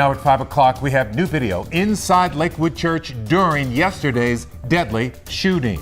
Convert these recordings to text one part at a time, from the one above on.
Now at 5 o'clock, we have new video inside Lakewood Church during yesterday's deadly shooting.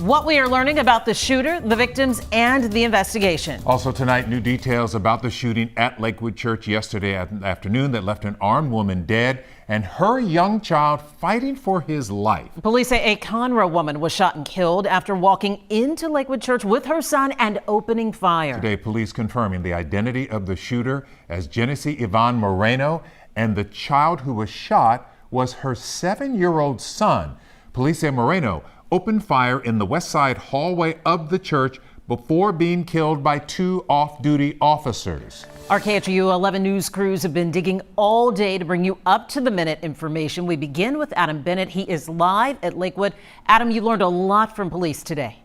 What we are learning about the shooter, the victims, and the investigation. Also tonight, new details about the shooting at Lakewood Church yesterday afternoon that left an armed woman dead and her young child fighting for his life. Police say a Conroe woman was shot and killed after walking into Lakewood Church with her son and opening fire. Today, police confirming the identity of the shooter as Genesse Moreno, and the child who was shot was her 7-year-old son. Police say Moreno opened fire in the west side hallway of the church before being killed by 2 off-duty officers. Our KHOU 11 news crews have been digging all day to bring you up-to-the-minute information. We begin with Adam Bennett. He is live at Lakewood. Adam, you learned a lot from police today.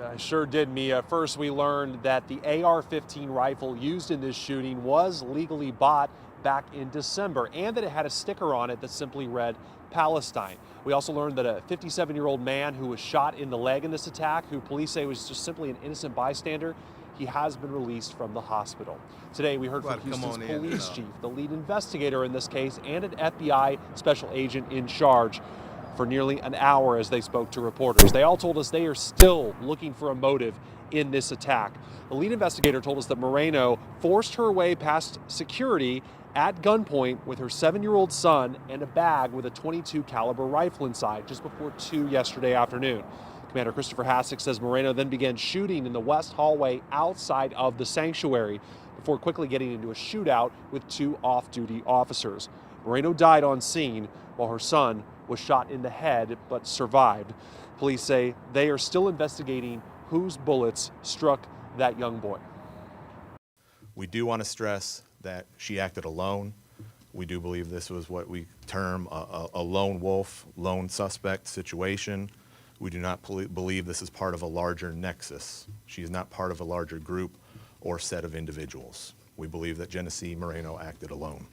I sure did, Mia. First, we learned that the AR-15 rifle used in this shooting was legally bought back in December, and that it had a sticker on it that simply read Palestine. We also learned that a 57-year-old man who was shot in the leg in this attack, who police say was just simply an innocent bystander, he has been released from the hospital. Today, we heard from Houston's police chief, the lead investigator in this case, and an FBI special agent in charge for nearly an hour as they spoke to reporters. They all told us they are still looking for a motive in this attack. The lead investigator told us that Moreno forced her way past security at gunpoint with her 7-year-old son and a bag with a .22 caliber rifle inside just before 2 yesterday afternoon. Commander Christopher Hassick says Moreno then began shooting in the west hallway outside of the sanctuary before quickly getting into a shootout with 2 off-duty officers. Moreno died on scene while her son was shot in the head but survived. Police say they are still investigating whose bullets struck that young boy. We do want to stress that she acted alone. We do believe this was what we term a lone wolf, lone suspect situation. We do not believe this is part of a larger nexus. She is not part of a larger group or set of individuals. We believe that Genesse Moreno acted alone.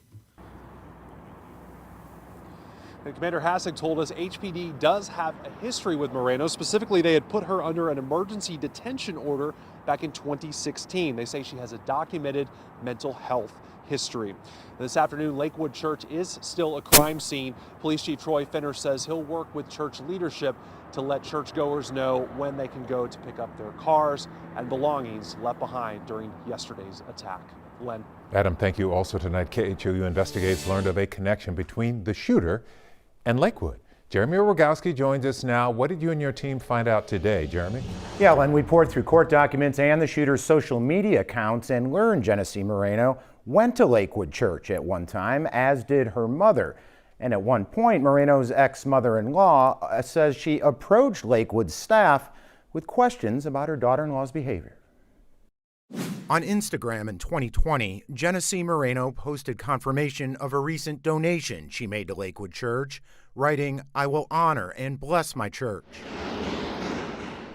And Commander Hassick told us HPD does have a history with Moreno. Specifically, they had put her under an emergency detention order back in 2016. They say she has a documented mental health history. This afternoon, Lakewood Church is still a crime scene. Police Chief Troy Finner says he'll work with church leadership to let churchgoers know when they can go to pick up their cars and belongings left behind during yesterday's attack. Len. Adam, thank you. Also tonight, KHOU investigates learned of a connection between the shooter and Lakewood. Jeremy Rogowski joins us now. What did you and your team find out today, Jeremy? Yeah, Len, we poured through court documents and the shooter's social media accounts and learned Genesse Moreno went to Lakewood Church at one time, as did her mother. And at one point, Moreno's ex-mother-in-law says she approached Lakewood's staff with questions about her daughter-in-law's behavior. On Instagram in 2020, Genesse Moreno posted confirmation of a recent donation she made to Lakewood Church, writing, "I will honor and bless my church."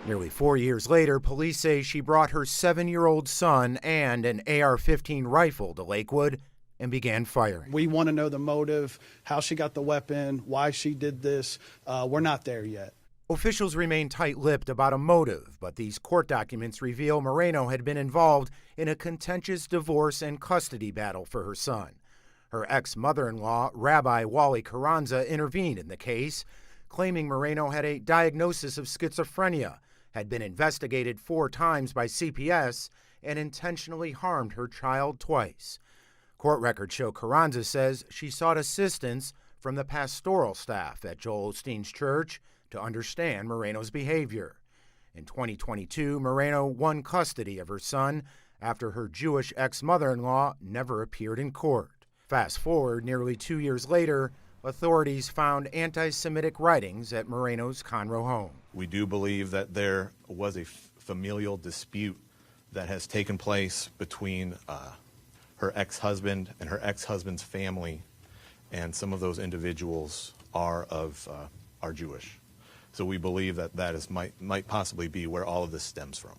Nearly 4 years later, police say she brought her 7-year-old son and an AR-15 rifle to Lakewood and began firing. We want to know the motive, how she got the weapon, why she did this. We're not there yet. Officials remain tight-lipped about a motive, but these court documents reveal Moreno had been involved in a contentious divorce and custody battle for her son. Her ex-mother-in-law, Rabbi Wally Carranza, intervened in the case, claiming Moreno had a diagnosis of schizophrenia, had been investigated 4 times by CPS, and intentionally harmed her child twice. Court records show Carranza says she sought assistance from the pastoral staff at Joel Osteen's church to understand Moreno's behavior. In 2022, Moreno won custody of her son after her Jewish ex-mother-in-law never appeared in court. Fast forward nearly 2 years later, authorities found anti-Semitic writings at Moreno's Conroe home. We do believe that there was a familial dispute that has taken place between her ex-husband and her ex-husband's family, and some of those individuals are Jewish. So we believe that might possibly be where all of this stems from.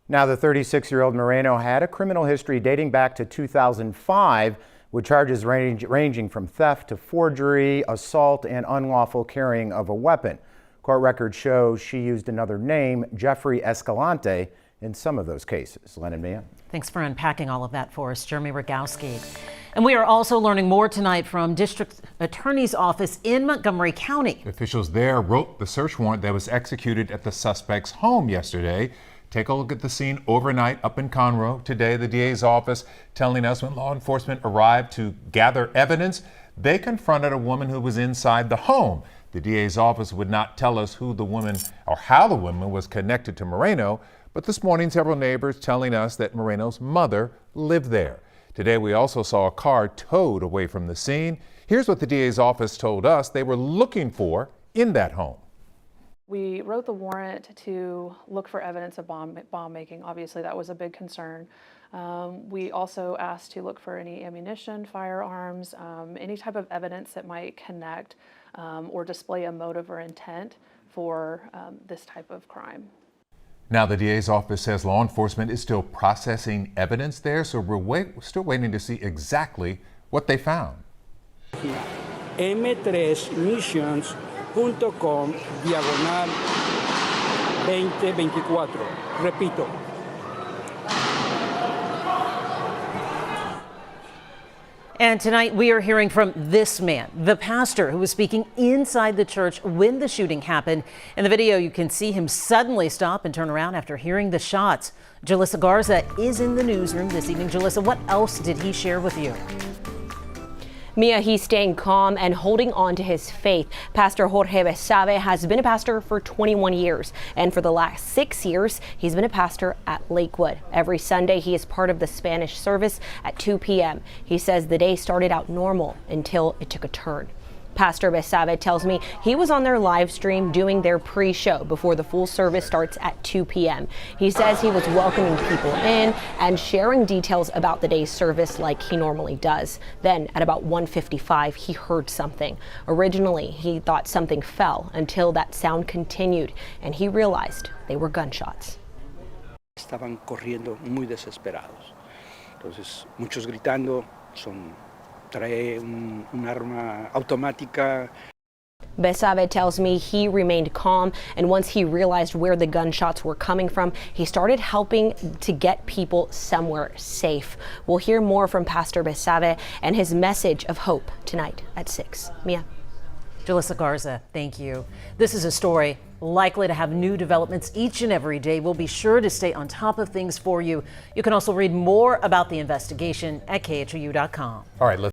Now, the 36-year-old Moreno had a criminal history dating back to 2005 with charges ranging from theft to forgery, assault, and unlawful carrying of a weapon. Court records show she used another name, Jeffrey Escalante, in some of those cases. Len and Mia. Thanks for unpacking all of that for us, Jeremy Rogowski. And we are also learning more tonight from District Attorney's Office in Montgomery County. Officials there wrote the search warrant that was executed at the suspect's home yesterday. Take a look at the scene overnight up in Conroe. Today, the DA's office telling us when law enforcement arrived to gather evidence, they confronted a woman who was inside the home. The DA's office would not tell us who the woman or how the woman was connected to Moreno, but this morning several neighbors telling us that Moreno's mother lived there. Today, we also saw a car towed away from the scene. Here's what the DA's office told us they were looking for in that home. We wrote the warrant to look for evidence of bomb making. Obviously, that was a big concern. We also asked to look for any ammunition, firearms, any type of evidence that might connect or display a motive or intent for this type of crime. Now, the DA's office says law enforcement is still processing evidence there, so we're still waiting to see exactly what they found. m3missions.com/2024. Repito. And tonight we are hearing from this man, the pastor who was speaking inside the church when the shooting happened. In the video, you can see him suddenly stop and turn around after hearing the shots. Jalissa Garza is in the newsroom this evening. Jalissa, what else did he share with you? Mia, he's staying calm and holding on to his faith. Pastor Jorge Besabe has been a pastor for 21 years, and for the last 6 years, he's been a pastor at Lakewood. Every Sunday, he is part of the Spanish service at 2 p.m. He says the day started out normal until it took a turn. Pastor Besabe tells me he was on their live stream doing their pre-show before the full service starts at 2 p.m. He says he was welcoming people in and sharing details about the day's service like he normally does. Then at about 1:55, he heard something. Originally, he thought something fell until that sound continued and he realized they were gunshots. Estaban corriendo muy desesperados. Entonces, muchos gritando, trae un arma automática. Besabe tells me he remained calm, and once he realized where the gunshots were coming from, he started helping to get people somewhere safe. We'll hear more from Pastor Besabe and his message of hope tonight at 6. Mia. Jalissa Garza, thank you. This is a story likely to have new developments each and every day. We'll be sure to stay on top of things for you. You can also read more about the investigation at KHOU.com. All right, let's